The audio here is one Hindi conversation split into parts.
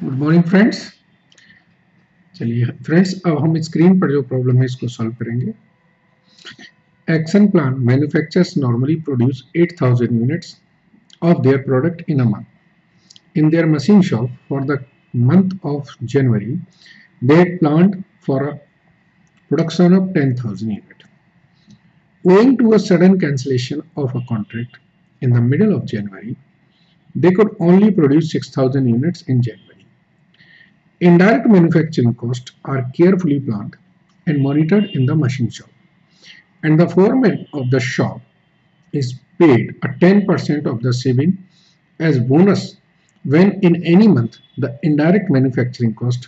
Good morning friends. चलिए फ्रेंड्स, अब हम स्क्रीन पर जो प्रॉब्लम है इसको सॉल्व करेंगे। Action plant manufactures normally produce 8000 units of their product in a month. In their machine shop for the month of January, they had planned for a production of 10,000 units. Owing to a sudden cancellation of a contract in the middle of January, they could only produce 6,000 units in January. Indirect manufacturing costs are carefully planned and monitored in the machine shop, and the foreman of the shop is paid a 10% of the saving as bonus when in any month the indirect manufacturing cost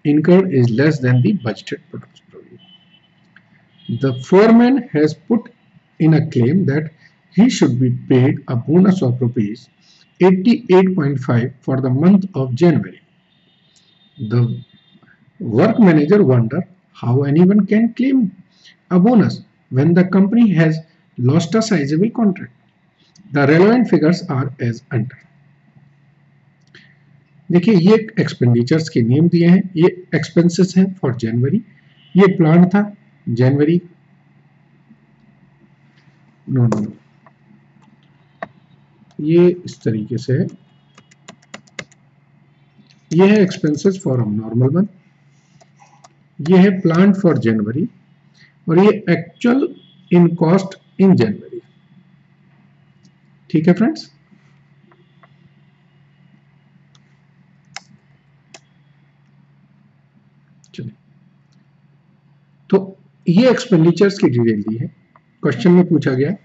incurred is less than the budgeted production value. The foreman has put in a claim that he should be paid a bonus of rupees 88.5 for the month of January. The work manager wondered how anyone can claim a bonus when the company has lost a sizable contract. The relevant figures are as under. देखिए, ये एक्सपेंडिचर्स के नेम दिए हैं, ये एक्सपेंसेस हैं फॉर जनवरी, ये प्लान था जनवरी, नो नो नो, ये इस तरीके से है, ये है एक्सपेंसेस फॉर नॉर्मल मंथ, ये है प्लान फॉर जनवरी, और ये एक्चुअल इन कॉस्ट इन जनवरी। ठीक है फ्रेंड्स, चलिए, तो ये एक्सपेंडिचर्स की डिटेल दी है। क्वेश्चन में पूछा गया,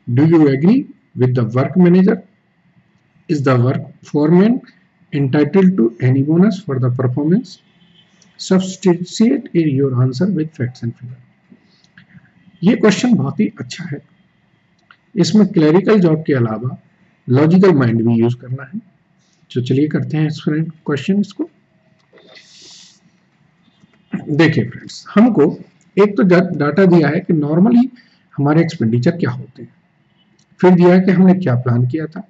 do you agree with the work manager? Is the work foreman entitled to any bonus for the performance? Substantiate your answer with facts and figures. ये क्वेश्चन बहुत ही अच्छा है, इसमें क्लरिकल जॉब के अलावा लॉजिकल माइंड भी यूज करना है। तो चलिए करते हैं इस क्वेश्चन इसको। देखिए फ्रेंड्स, हमको एक तो डाटा दिया है कि नॉर्मली हमारे एक्सपेंडिचर क्या होते हैं, फिर दिया है कि हमने क्या प्लान किया था,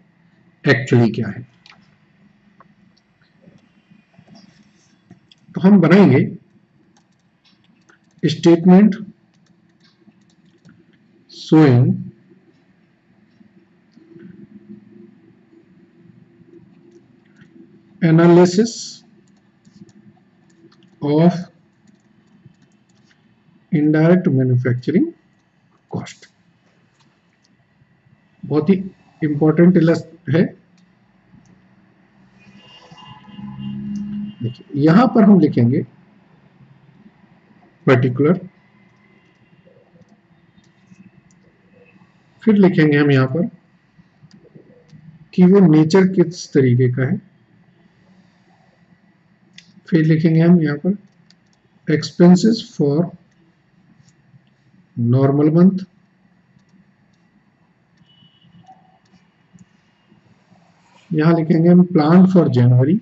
एक्चुअली क्या है। तो हम बनाएंगे statement showing analysis of indirect manufacturing cost. बहुत ही इंपॉर्टेंट है। देखिए, यहां पर हम लिखेंगे पर्टिकुलर, फिर लिखेंगे हम यहां पर कि वो नेचर किस तरीके का है, फिर लिखेंगे हम यहां पर एक्सपेंसेस फॉर नॉर्मल मंथ, यहां लिखेंगे हम प्लान फॉर जनवरी,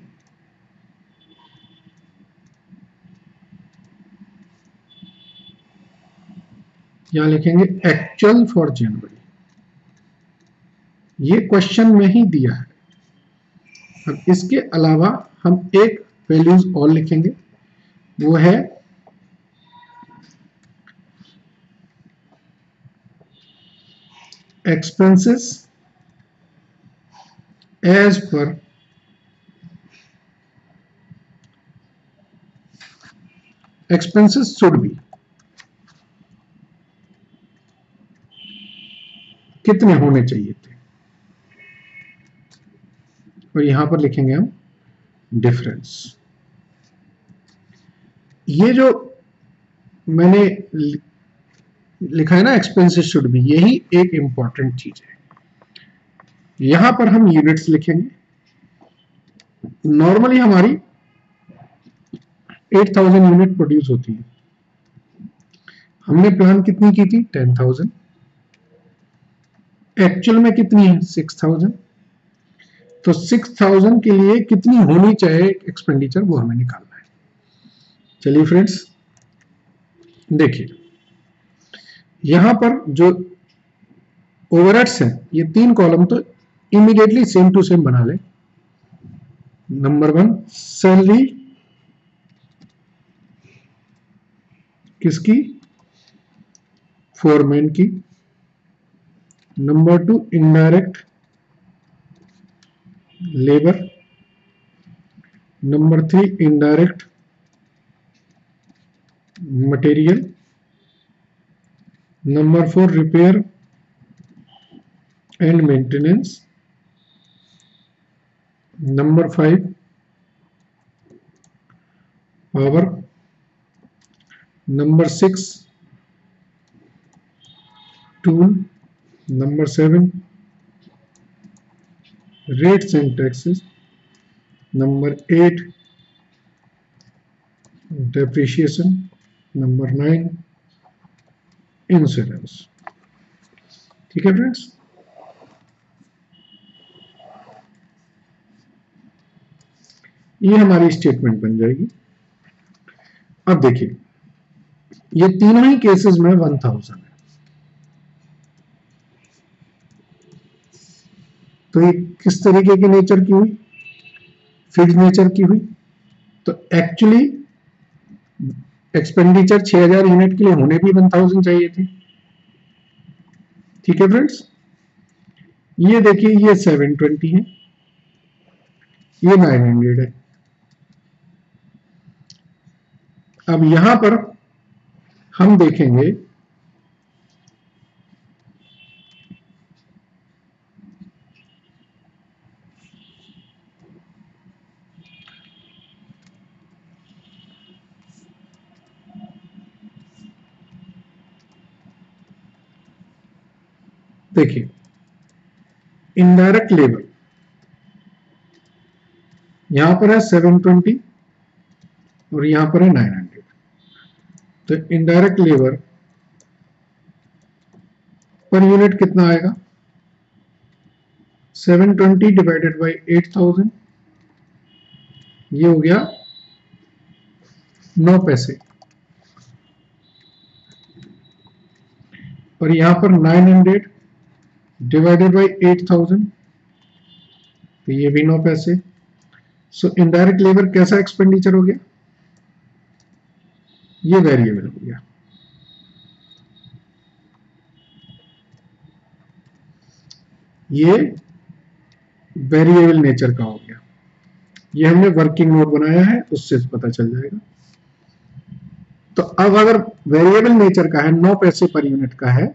यहां लिखेंगे एक्चुअल फॉर जनवरी। ये क्वेश्चन में ही दिया है। अब इसके अलावा हम एक वैल्यूज और लिखेंगे, वो है expenses as per expenses should be, कितने होने चाहिए थे, और यहां पर लिखेंगे हम डिफरेंस। ये जो मैंने लिखा है ना, एक्सपेंसेस शुड बी, यही एक इंपॉर्टेंट चीज है। यहां पर हम यूनिट्स लिखेंगे। नॉर्मली हमारी 8000 यूनिट प्रोड्यूस होती है, हमने प्लान कितनी की थी 10,000, एक्चुअल में कितनी है 6,000, तो 6,000 के लिए कितनी होनी चाहिए एक्सपेंडिचर, वो हमें निकालना है। चलिए फ्रेंड्स, देखिए यहां पर जो ओवरहेड्स हैं, ये 3 कॉलम तो इमीडिएटली सेम टू सेम बना ले। नंबर 1 सैलरी किसकी, फोरमैन की। Number 2 indirect labour. Number 3 indirect material. Number 4 repair and maintenance. Number 5 power. Number 6 tool. Number 7 rates and taxes. Number 8 depreciation. Number 9 insurance. ठीक है फ्रेंड्स, ये हमारी स्टेटमेंट बन जाएगी। अब देखिए ये तीनों ही केसेस में 1000 है, तो ये किस तरीके की नेचर की हुई, फिक्स्ड नेचर की हुई। तो एक्चुअली एक्सपेंडिचर 6000 यूनिट के लिए होने भी 1000 चाहिए थे। ठीक है फ्रेंड्स, ये देखिए ये 720 है, ये 900 है। अब यहां पर हम देखेंगे देखिए इनडायरेक्ट लेबर यहां पर है 720 और यहां पर है 900। तो इनडायरेक्ट लेबर पर यूनिट कितना आएगा, 720 डिवाइडेड बाई 8000, ये हो गया 9 पैसे। और यहां पर 900 डिवाइडेड बाई 8000, तो ये भी 9 पैसे। सो इनडायरेक्ट लेबर कैसा एक्सपेंडिचर हो गया, ये वेरिएबल हो गया। ये वेरिएबल नेचर का हो गया। ये हमने वर्किंग नोट बनाया है, उससे पता चल जाएगा। तो अब अगर वेरिएबल नेचर का है, 9 पैसे पर यूनिट का है,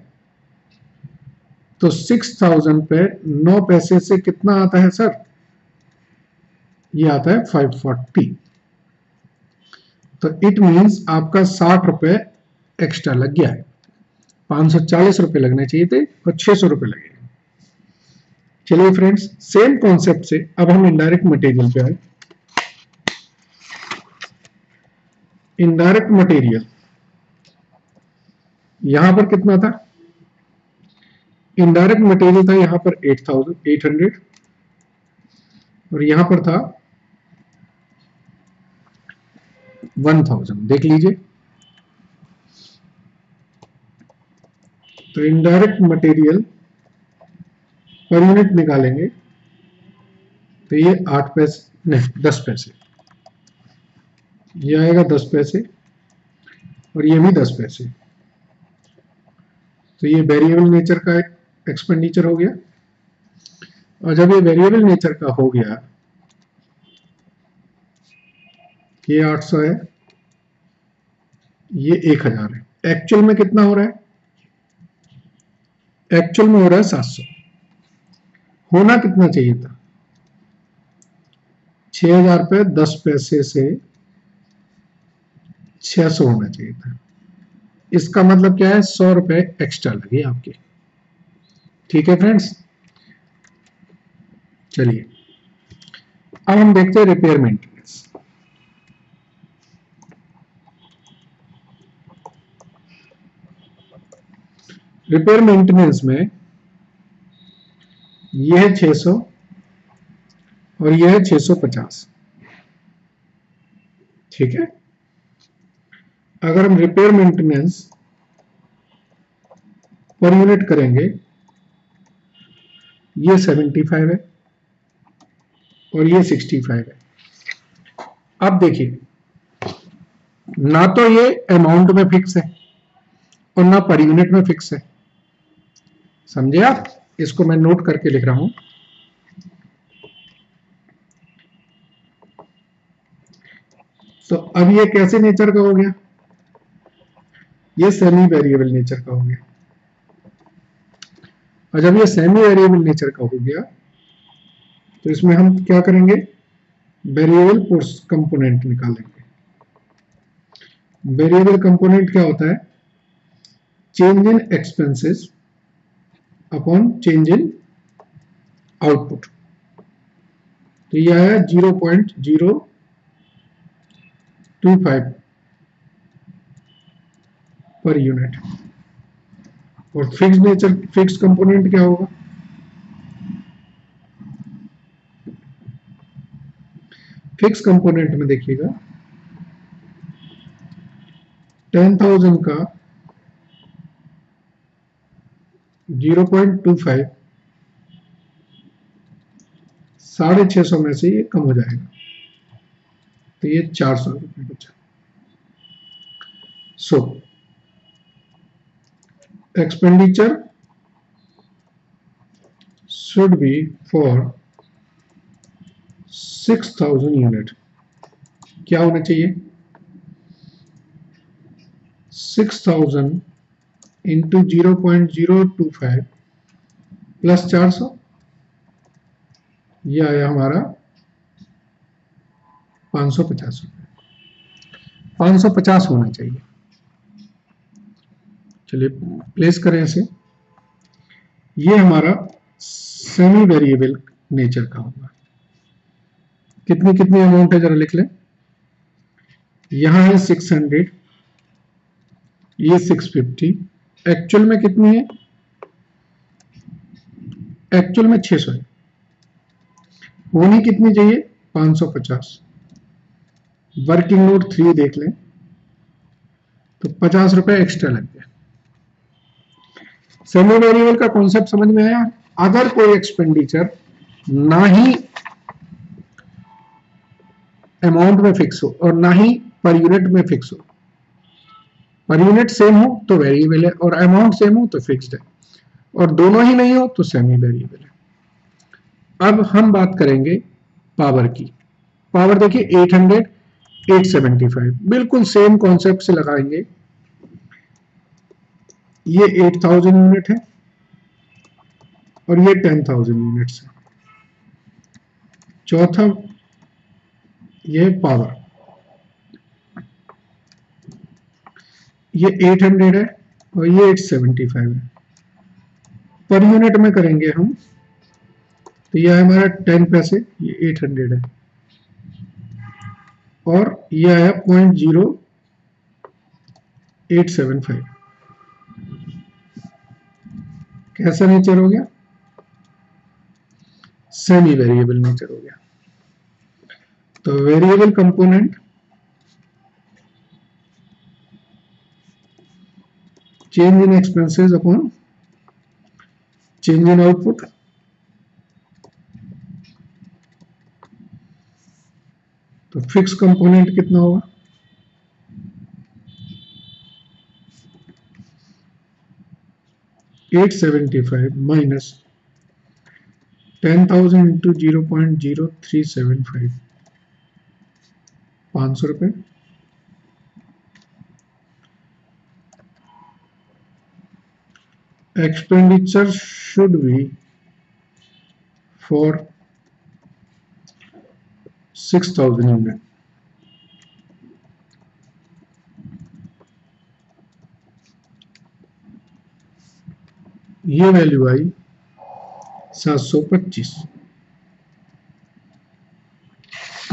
तो 6000 पे 9 पैसे से कितना आता है सर, ये आता है 540। तो इट मींस आपका 60 रुपए एक्स्ट्रा लग गया है। 540 रुपए लगने चाहिए थे और 600 रुपए लगे। चलिए फ्रेंड्स, सेम कॉन्सेप्ट से अब हम इनडायरेक्ट मटेरियल पे आए। इनडायरेक्ट मटेरियल यहां पर कितना था, इनडायरेक्ट मटेरियल था यहां पर 8800 और यहां पर था 1000। देख लीजिए, तो इनडायरेक्ट मटेरियल पर यूनिट निकालेंगे तो ये 8 पैसे नहीं 10 पैसे, ये आएगा 10 पैसे और ये भी 10 पैसे। तो ये वेरिएबल नेचर का एक्सपेंडिचर हो गया। और जब ये वेरिएबल नेचर का हो गया, ये 800 है, ये 1000 है। एक्चुअल में कितना हो रहा है, एक्चुअल में हो रहा है 700। होना कितना चाहिए था, 6000 पे 10 पैसे से 600 होना चाहिए था। इसका मतलब क्या है, 100 रुपए एक्स्ट्रा लगे आपके। ठीक है फ्रेंड्स, चलिए अब हम देखते हैं रिपेयर मेंटेनेंस। रिपेयर मेंटेनेंस में यह है 600 और यह है 650। ठीक है, अगर हम रिपेयर मेंटेनेंस पर यूनिट करेंगे, ये 75 है और ये 65 है। अब देखिए, ना तो ये अमाउंट में फिक्स है और ना पर यूनिट में फिक्स है, समझे आप? इसको मैं नोट करके लिख रहा हूं। तो अब ये कैसे नेचर का हो गया? ये सेमी वेरिएबल नेचर का हो गया। और जब ये सेमी वेरिएबल नेचर का हो गया तो इसमें हम क्या करेंगे? वेरिएबल कंपोनेंट निकालेंगे। वेरिएबल कंपोनेंट क्या होता है? Change in expenses upon change in output. तो ये आया 0.025 पर यूनिट। और फिक्स कंपोनेंट क्या होगा? फिक्स कंपोनेंट में देखिएगा 10,000 का 0.25 650 में से ये कम हो जाएगा, तो ये 400 रुपये बचा। सो expenditure should be for 6,000 unit. क्या होना चाहिए? 6,000 इंटू 0.025 प्लस 400, यह आया हमारा 550 रुपये। 550 होना चाहिए। चलिए प्लेस करें इसे। ये हमारा सेमी वेरिएबल नेचर का होगा। कितनी कितनी अमाउंट है जरा लिख लें। यहां है 600, ये 650। एक्चुअल में कितनी है? एक्चुअल में 600 है। होनी कितनी चाहिए? 550। वर्किंग नोट 3 देख लें तो 50 रुपए एक्स्ट्रा लग गया। सेमी वेरिएबल का कॉन्सेप्ट समझ में आया? अगर कोई एक्सपेंडिचर ना ही अमाउंट में फिक्स हो और ना ही पर यूनिट में फिक्स हो, पर यूनिट सेम हो तो वेरिएबल है और अमाउंट सेम हो तो फिक्स्ड है, और दोनों ही नहीं हो तो सेमी वेरिएबल है। अब हम बात करेंगे पावर की। पावर देखिए 800, 875, बिल्कुल सेम कॉन्सेप्ट से लगाएंगे। ये 8,000 यूनिट है और ये 10,000 यूनिट्स है। चौथा ये पावर, ये 800 है और ये 875 है। पर यूनिट में करेंगे हम तो यह है हमारा 10 पैसे, ये 800 है, और यह आया 0.0875। कैसा नेचर हो गया? सेमी वेरिएबल नेचर हो गया। तो variable component change in expenses upon change in output. तो फिक्स कंपोनेंट कितना होगा? $875 माइनस 10,000 इंटू 0.0375, 500 रुपए। Expenditure should be for 6,000 unit. ये वैल्यू आई 725।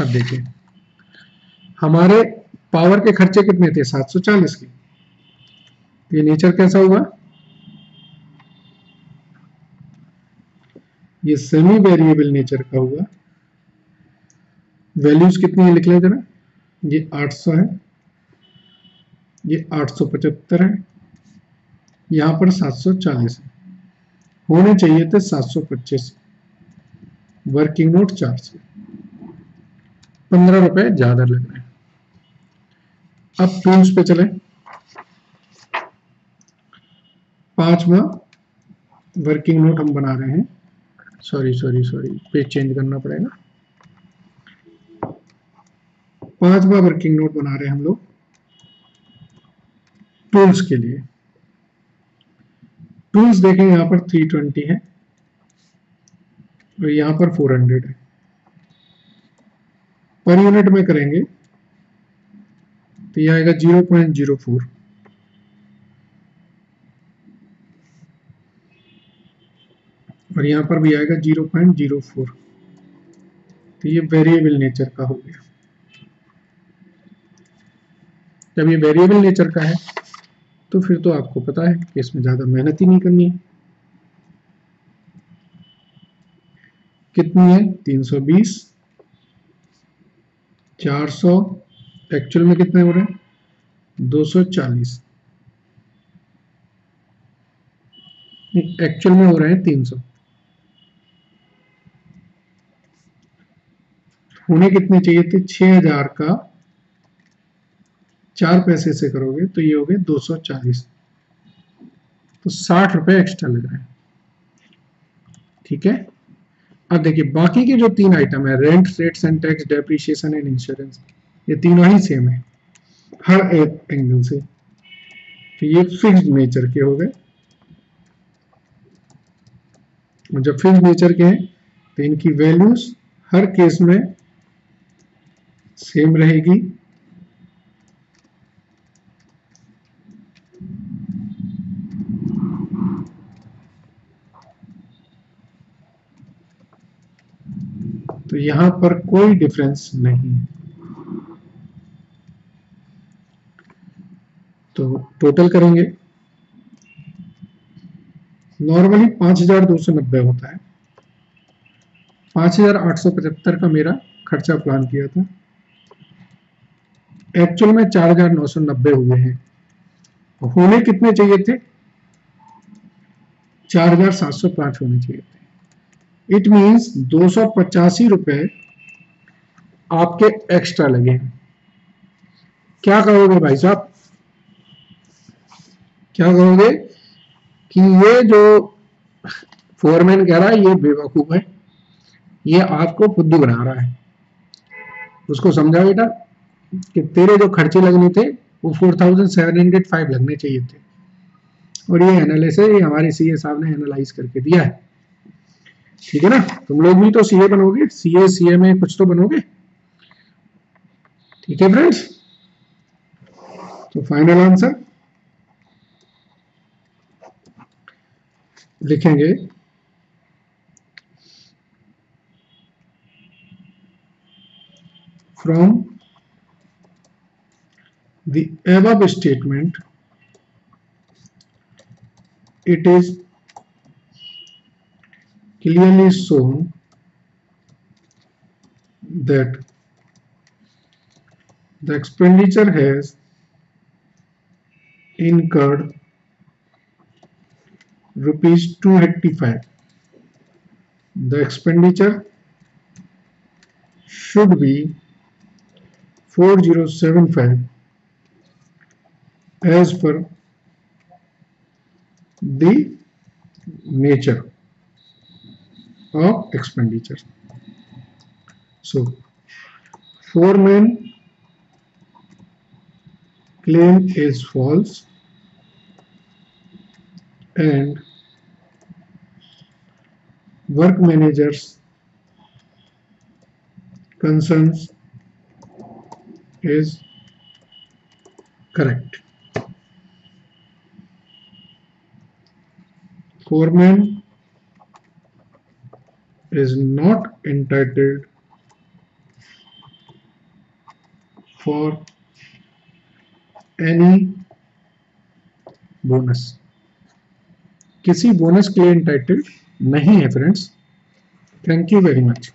अब देखिए हमारे पावर के खर्चे कितने थे? 740 के। ये नेचर कैसा हुआ? ये सेमी वेरिएबल नेचर का हुआ। वैल्यूज कितनी है लिख लें जरा। ये 800 है, ये 875 है, यहां पर 740 है। होने चाहिए थे 725। वर्किंग नोट 4 से। ₹15 ज्यादा लग रहे हैं। अब टूल्स पे चले। 5वां वर्किंग नोट हम बना रहे हैं। सॉरी पेज चेंज करना पड़ेगा। 5वां वर्किंग नोट बना रहे हैं हम लोग टूल्स के लिए। टूल्स देखें, यहां पर 320 है और यहां पर 400 है। पर यूनिट में करेंगे तो यह आएगा 0.04 और यहां पर भी आएगा 0.04। तो ये वेरिएबल नेचर का हो गया। जब ये वेरिएबल नेचर का है तो फिर तो आपको पता है कि इसमें ज्यादा मेहनत ही नहीं करनी है। कितनी है? 320, 400, एक्चुअल में कितने हो रहे हैं? 240, एक्चुअल में हो रहे हैं 300। होने कितने चाहिए थे? 6000 का 4 पैसे से करोगे तो ये हो गए 240, तो ₹60 एक्स्ट्रा लग रहे हैं। ठीक है। अब देखिए बाकी के जो 3 आइटम है, rent, rates and tax, depreciation and insurance, ये तीनों ही सेम है हर एक एंगल से। तो ये फिक्स्ड नेचर के हो गए। जब फिक्स्ड नेचर के हैं तो इनकी वैल्यूज हर केस में सेम रहेगी। तो यहां पर कोई डिफरेंस नहीं है। तो टोटल करेंगे, नॉर्मली 5290 होता है। 5875 का मेरा खर्चा प्लान किया था, एक्चुअल में 4990 हुए हैं। होने कितने चाहिए थे? 4705 होने चाहिए थे। इट मीन्स ₹285 आपके एक्स्ट्रा लगे हैं। क्या कहोगे भाई साहब? क्या कहोगे कि ये जो फोरमैन कह रहा है ये बेवकूफ है, ये आपको फुद्दू बना रहा है। उसको समझा बेटा कि तेरे जो खर्चे लगने थे वो 4705 लगने चाहिए थे, और ये एनालिसिस हमारे सीए साहब ने एनालाइज करके दिया है। ठीक है ना? तुम लोग भी तो सीए बनोगे, सीए में कुछ तो बनोगे। ठीक है फ्रेंड्स, तो फाइनल आंसर लिखेंगे from the above statement it is clearly shown that the expenditure has incurred ₹285. The expenditure should be 4075 as per the nature of expenditure. So, foreman claim is false and work manager's concerns is correct. Foreman is not entitled for any bonus. किसी बोनस के लिए entitled नहीं है friends. Thank you very much.